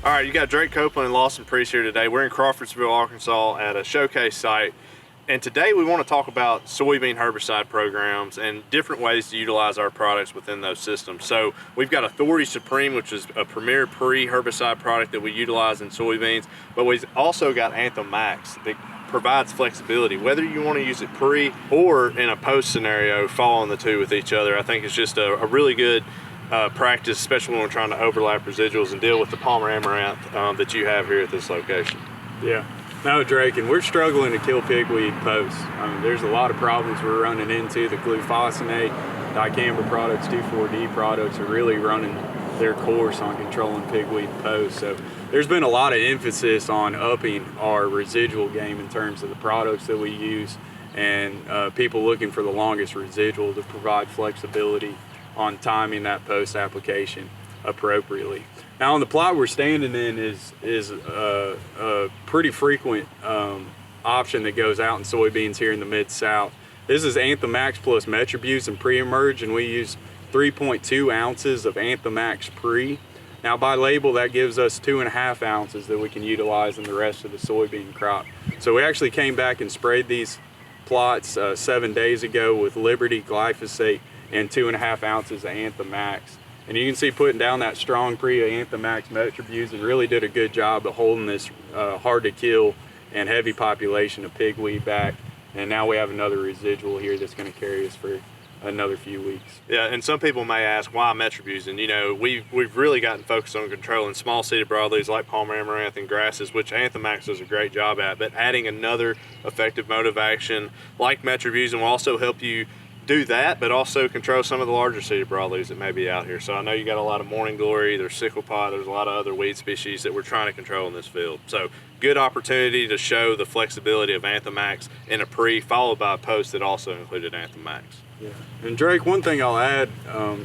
All right, you got Drake Copeland and Lawson Priess here today. We're in Crawfordsville, Arkansas at a showcase site. And today we want to talk about soybean herbicide programs and different ways to utilize our products within those systems. So we've got Authority Supreme, which is a premier pre-herbicide product that we utilize in soybeans, but we've also got Anthem Max that provides flexibility. Whether you want to use it pre or in a post scenario, following the two with each other, I think it's just a really good practice, especially when we're trying to overlap residuals and deal with the Palmer amaranth that you have here at this location. Yeah, no, Drake, and we're struggling to kill pigweed posts. There's a lot of problems we're running into. The glufosinate, dicamba products, 2,4-D products are really running their course on controlling pigweed posts. So there's been a lot of emphasis on upping our residual game in terms of the products that we use, and people looking for the longest residual to provide flexibility on timing that post application appropriately. Now on the plot we're standing in is a pretty frequent option that goes out in soybeans here in the Mid-South. This is Anthem Max plus Metribuzin and pre-emerge, and we use 3.2 ounces of Anthem Max pre. Now by label that gives us 2.5 ounces that we can utilize in the rest of the soybean crop. So we actually came back and sprayed these plots 7 days ago with Liberty glyphosate and 2.5 ounces of Anthem Max. And you can see putting down that strong pre-Anthem Max Metribuzin really did a good job of holding this hard to kill and heavy population of pigweed back. And now we have another residual here that's going to carry us for another few weeks. Yeah, and some people may ask, why Metribuzin? You know, we've really gotten focused on controlling small-seeded broadleaves like Palmer amaranth and grasses, which Anthem Max does a great job at, but adding another effective mode of action like Metribuzin will also help you do that, but also control some of the larger seeded broadleaves that may be out here. So I know you got a lot of morning glory, there's sickle pot, there's a lot of other weed species that we're trying to control in this field. So good opportunity to show the flexibility of Anthem Max in a pre, followed by a post that also included Anthem Max. Yeah. And Drake, one thing I'll add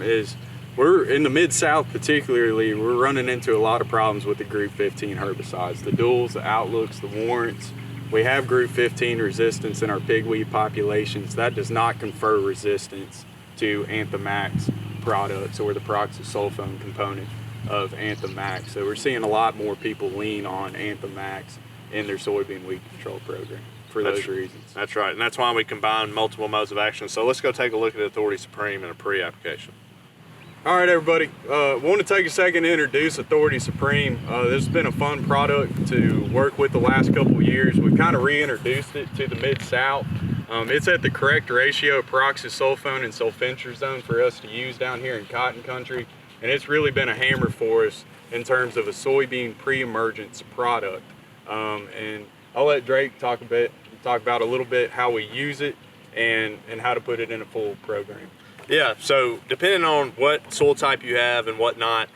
is we're in the Mid-South particularly, we're running into a lot of problems with the Group 15 herbicides, the duals, the outlooks, the warrants. We have Group 15 resistance in our pigweed populations. That does not confer resistance to Anthem Max products or the peroxysulfone component of Anthem Max. So we're seeing a lot more people lean on Anthem Max in their soybean weed control program for those reasons. That's right, and that's why we combine multiple modes of action. So let's go take a look at Authority Supreme in a pre-application. All right, everybody, want to take a second to introduce Authority Supreme. This has been a fun product to work with the last couple of years. We've kind of reintroduced it to the Mid-South. It's at the correct ratio of peroxysulfone and sulfentrazone for us to use down here in cotton country, and it's really been a hammer for us in terms of a soybean pre-emergence product. And I'll let Drake talk about a little bit how we use it and how to put it in a full program. Yeah, so depending on what soil type you have and whatnot,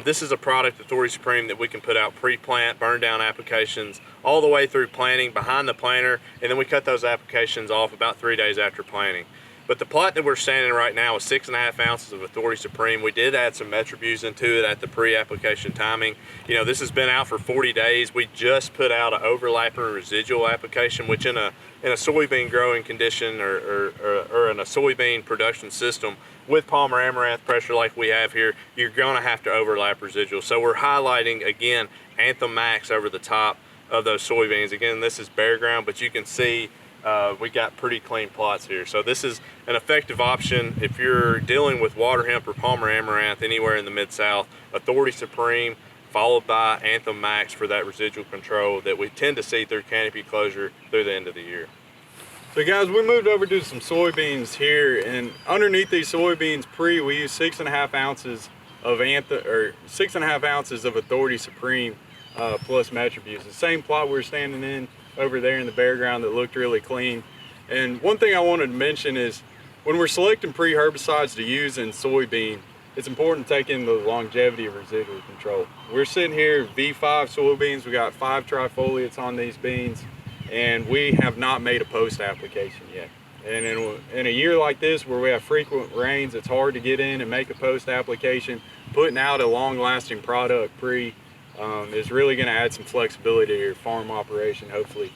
this is a product, Authority Supreme, that we can put out pre-plant, burn down applications all the way through planting, behind the planter, and then we cut those applications off about 3 days after planting. But the plot that we're standing in right now is 6.5 ounces of Authority Supreme. We did add some Metribuzin to it at the pre-application timing. You know, this has been out for 40 days. We just put out an overlapping residual application, which in a soybean growing condition or in a soybean production system with Palmer amaranth pressure like we have here, you're gonna have to overlap residuals. So we're highlighting, again, Anthem Max over the top of those soybeans. Again, this is bare ground, but you can see we got pretty clean plots here. So this is an effective option if you're dealing with water hemp or Palmer amaranth anywhere in the Mid-South. Authority Supreme followed by Anthem Max for that residual control that we tend to see through canopy closure through the end of the year. So guys, we moved over to some soybeans here, and underneath these soybeans pre, we use 6.5 ounces of 6.5 ounces of Authority Supreme plus Metribuzin. The same plot we're standing in over there in the bare ground that looked really clean. And one thing I wanted to mention is when we're selecting pre-herbicides to use in soybean, it's important to take in the longevity of residual control. We're sitting here V5 soybeans, we got 5 trifoliates on these beans, and we have not made a post application yet. And in a year like this where we have frequent rains, it's hard to get in and make a post application. Putting out a long-lasting product pre is really going to add some flexibility to your farm operation, hopefully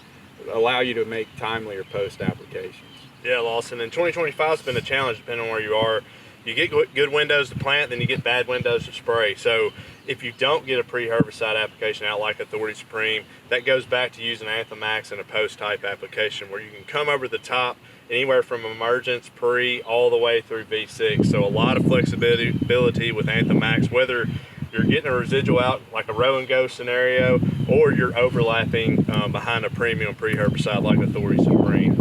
allow you to make timelier post applications. Yeah, Lawson, and 2025 has been a challenge depending on where you are. You get good windows to plant, then you get bad windows to spray. So if you don't get a pre-herbicide application out like Authority Supreme, that goes back to using Anthem Max in a post-type application where you can come over the top anywhere from emergence, pre, all the way through V6. So a lot of flexibility with Anthem Max, whether you're getting a residual out like a row and go scenario, or you're overlapping behind a premium pre-herbicide like Authority Supreme.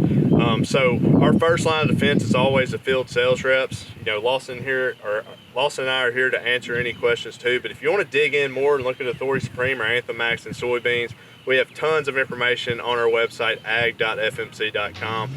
So our first line of defense is always the field sales reps. You know, Lawson and I are here to answer any questions too. But if you want to dig in more and look at Authority Supreme or Anthem Max and soybeans, we have tons of information on our website, ag.fmc.com.